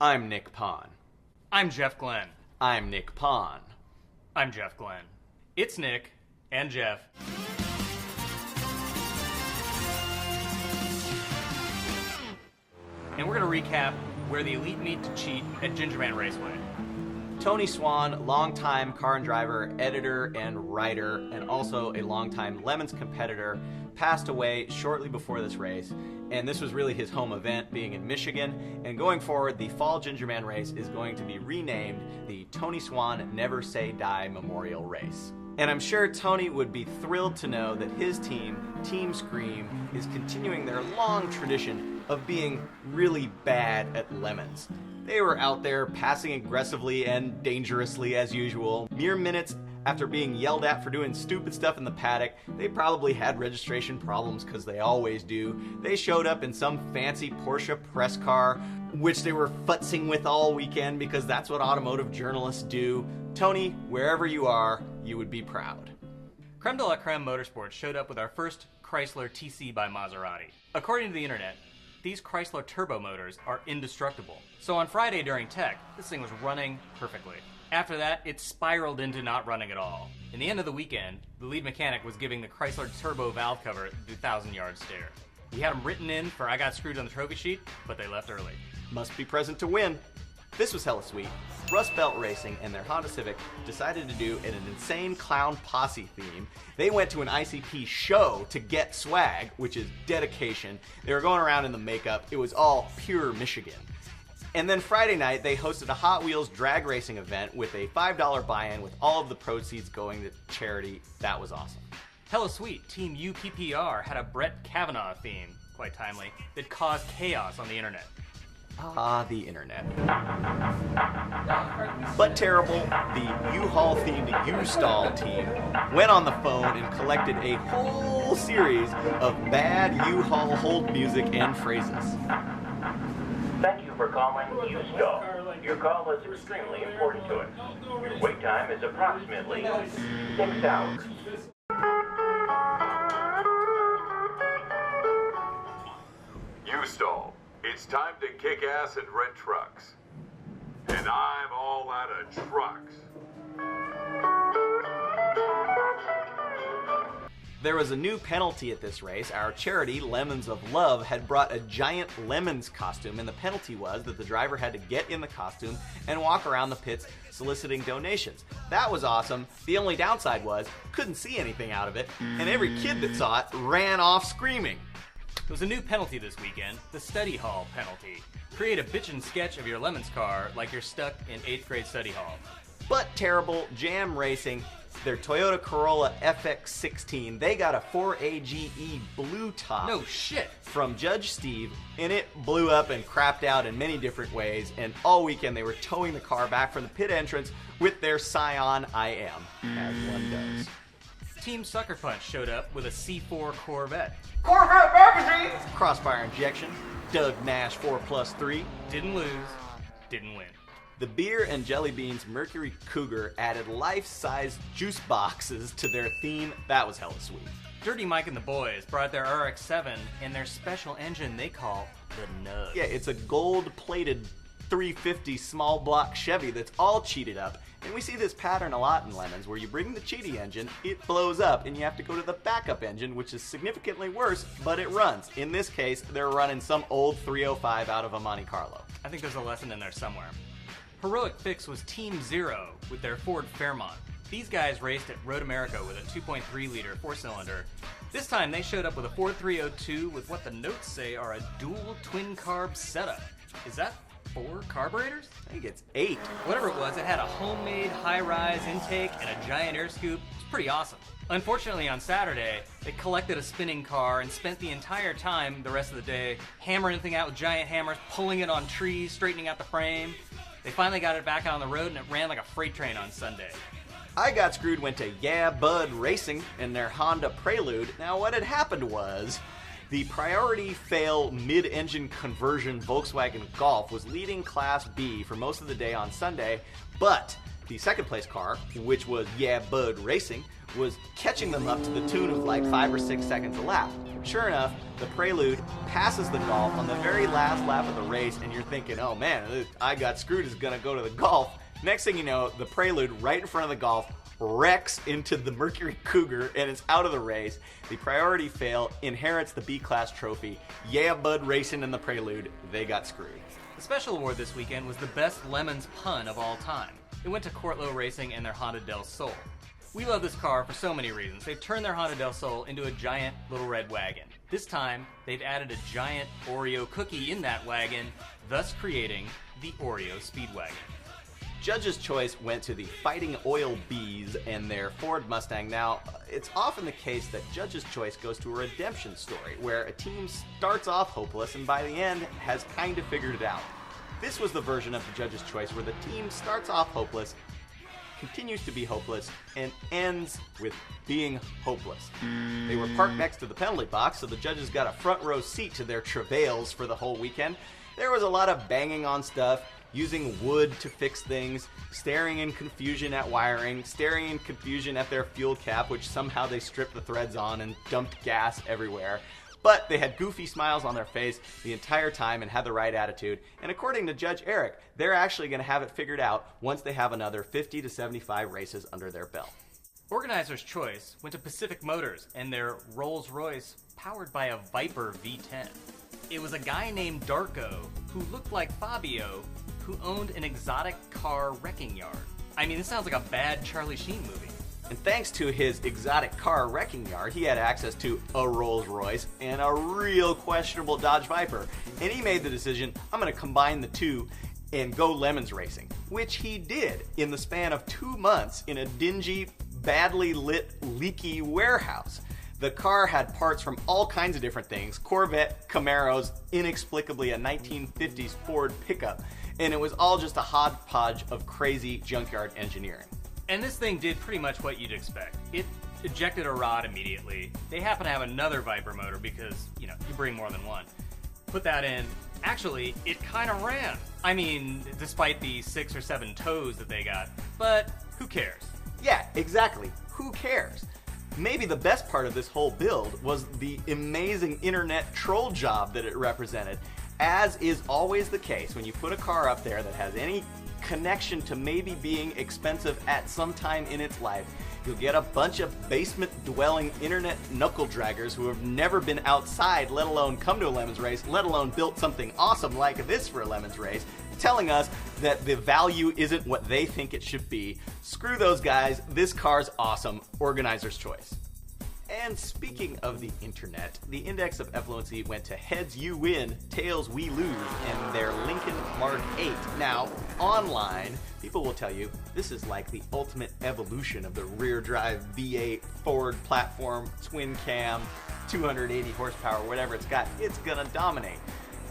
I'm Nick Pon. I'm Jeff Glenn. I'm Nick Pon. I'm Jeff Glenn. It's Nick and Jeff. And we're going to recap where the elite meet to cheat at GingerMan Raceway. Tony Swan, longtime car and driver, editor, and writer, and also a longtime Lemons competitor, passed away shortly before this race. And this was really his home event, being in Michigan. And going forward, the fall GingerMan race is going to be renamed the Tony Swan Never Say Die Memorial Race. And I'm sure Tony would be thrilled to know that his team, Team Scream, is continuing their long tradition of being really bad at lemons. They were out there passing aggressively and dangerously as usual. Mere minutes after being yelled at for doing stupid stuff in the paddock, they probably had registration problems because they always do. They showed up in some fancy Porsche press car, which they were futzing with all weekend because that's what automotive journalists do. Tony, wherever you are, you would be proud. Creme de la Creme Motorsports showed up with our first Chrysler TC by Maserati. According to the internet, these Chrysler turbo motors are indestructible. So on Friday during tech, this thing was running perfectly. After that, it spiraled into not running at all. In the end of the weekend, the lead mechanic was giving the Chrysler turbo valve cover the 1,000-yard stare. We had them written in for I got screwed on the trophy sheet, but they left early. Must be present to win. This was hella sweet. Rust Belt Racing and their Honda Civic decided to do an insane clown posse theme. They went to an ICP show to get swag, which is dedication. They were going around in the makeup. It was all pure Michigan. And then Friday night, they hosted a Hot Wheels drag racing event with a $5 buy-in with all of the proceeds going to charity. That was awesome. Hella sweet, Team UPPR had a Brett Kavanaugh theme, quite timely, that caused chaos on the internet. Ah, the internet. But terrible, the U-Haul themed U-Stall team went on the phone and collected a whole series of bad U-Haul hold music and phrases. Thank you for calling U-Stall. Your call is extremely important to us. Your wait time is approximately 6 hours. U-Stall. It's time to kick ass and rent trucks. And I'm all out of trucks. There was a new penalty at this race. Our charity, Lemons of Love, had brought a giant lemons costume, and the penalty was that the driver had to get in the costume and walk around the pits soliciting donations. That was awesome. The only downside was, couldn't see anything out of it, and every kid that saw it ran off screaming. There was a new penalty this weekend, the study hall penalty. Create a bitchin' sketch of your Lemons car like you're stuck in 8th grade study hall. But terrible, Jam Racing, their Toyota Corolla FX16, they got a 4AGE blue top. No shit. From Judge Steve, and it blew up and crapped out in many different ways, and all weekend they were towing the car back from the pit entrance with their Scion IM, as one does. Team Sucker Punch showed up with a C4 Corvette. Corvette magazine! Crossfire injection, Doug Nash 4+3. Didn't lose, didn't win. The Beer and Jelly Beans Mercury Cougar added life-size juice boxes to their theme. That was hella sweet. Dirty Mike and the boys brought their RX-7 and their special engine they call the Nug. Yeah, it's a gold-plated 350 small block Chevy that's all cheated up. And we see this pattern a lot in Lemons, where you bring the cheaty engine, it blows up, and you have to go to the backup engine, which is significantly worse, but it runs. In this case, they're running some old 305 out of a Monte Carlo. I think there's a lesson in there somewhere. Heroic Fix was Team Zero with their Ford Fairmont. These guys raced at Road America with a 2.3-liter four-cylinder. This time they showed up with a Ford 302 with what the notes say are a dual twin-carb setup. Is that 4 carburetors? I think it's 8. Whatever it was, it had a homemade high-rise intake and a giant air scoop. It's pretty awesome. Unfortunately, on Saturday, they collected a spinning car and spent the entire time, the rest of the day, hammering the thing out with giant hammers, pulling it on trees, straightening out the frame. They finally got it back out on the road and it ran like a freight train on Sunday. I Got Screwed went to Yeah Bud Racing in their Honda Prelude. Now what had happened was, the priority fail mid-engine conversion Volkswagen Golf was leading Class B for most of the day on Sunday, but The second place car, which was Yeah Bud Racing, was catching them up to the tune of like 5 or 6 seconds a lap. Sure enough, the Prelude passes the Golf on the very last lap of the race, and you're thinking, oh man, I Got Screwed is gonna go to the Golf. Next thing you know, the Prelude right in front of the Golf wrecks into the Mercury Cougar and it's out of the race. The Priority Fail inherits the B-Class trophy. Yeah Bud Racing and the Prelude, they got screwed. The special award this weekend was the best Lemons pun of all time. It went to Courtlow Racing and their Honda Del Sol. We love this car for so many reasons. They've turned their Honda Del Sol into a giant little red wagon. This time, they've added a giant Oreo cookie in that wagon, thus creating the Oreo Speedwagon. Judge's choice went to the Fighting Oil Bees and their Ford Mustang. Now, it's often the case that Judge's choice goes to a redemption story, where a team starts off hopeless and by the end has kind of figured it out. This was the version of the Judge's choice where the team starts off hopeless, continues to be hopeless, and ends with being hopeless. They were parked next to the penalty box, so the judges got a front row seat to their travails for the whole weekend. There was a lot of banging on stuff, using wood to fix things, staring in confusion at wiring, staring in confusion at their fuel cap, which somehow they stripped the threads on and dumped gas everywhere. But they had goofy smiles on their face the entire time and had the right attitude. And according to Judge Eric, they're actually going to have it figured out once they have another 50 to 75 races under their belt. Organizer's choice went to Pacific Motors and their Rolls-Royce powered by a Viper V10. It was a guy named Darko who looked like Fabio who owned an exotic car wrecking yard. I mean, this sounds like a bad Charlie Sheen movie. And thanks to his exotic car wrecking yard, he had access to a Rolls-Royce and a real questionable Dodge Viper. And he made the decision, I'm going to combine the two and go Lemons racing, which he did in the span of 2 months in a dingy, badly lit, leaky warehouse. The car had parts from all kinds of different things, Corvette, Camaros, inexplicably a 1950s Ford pickup, and it was all just a hodgepodge of crazy junkyard engineering. And this thing did pretty much what you'd expect. It ejected a rod immediately. They happen to have another Viper motor because, you bring more than one. Put that in. Actually, it kind of ran. I mean, despite the 6 or 7 tows that they got. But who cares? Yeah, exactly. Who cares? Maybe the best part of this whole build was the amazing internet troll job that it represented. As is always the case, when you put a car up there that has any connection to maybe being expensive at some time in its life, you'll get a bunch of basement-dwelling internet knuckle-draggers who have never been outside, let alone come to a Lemons race, let alone built something awesome like this for a Lemons race, telling us that the value isn't what they think it should be. Screw those guys, this car's awesome, organizer's choice. And speaking of the internet, the index of effluency went to Heads You Win, Tails We Lose, and their Lincoln Mark 8. Now, online, people will tell you this is like the ultimate evolution of the rear drive V8 Ford platform, twin cam, 280 horsepower, whatever it's got, it's gonna dominate.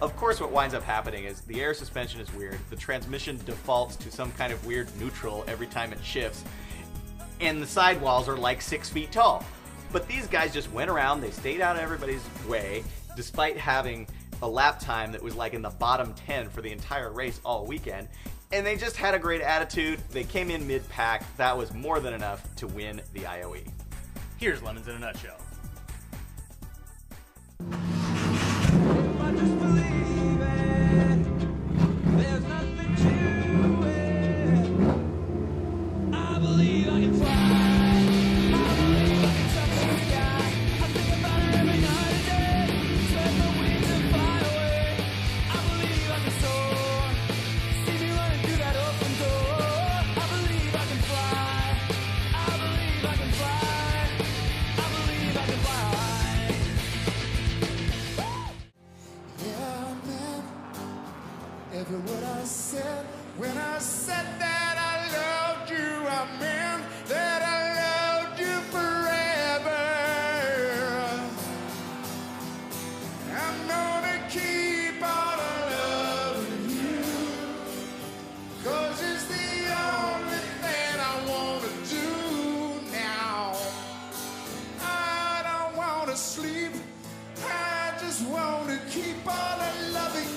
Of course, what winds up happening is the air suspension is weird, the transmission defaults to some kind of weird neutral every time it shifts, and the sidewalls are like 6 feet tall. But these guys just went around, they stayed out of everybody's way, despite having a lap time that was like in the bottom 10 for the entire race all weekend, and they just had a great attitude. They came in mid-pack. That was more than enough to win the IOE. Here's Lemons in a nutshell. Every word I said, when I said that I loved you, I meant that I loved you forever. I'm gonna keep on loving you, 'cause it's the only thing I wanna do now. I don't wanna sleep, I just wanna keep on loving you.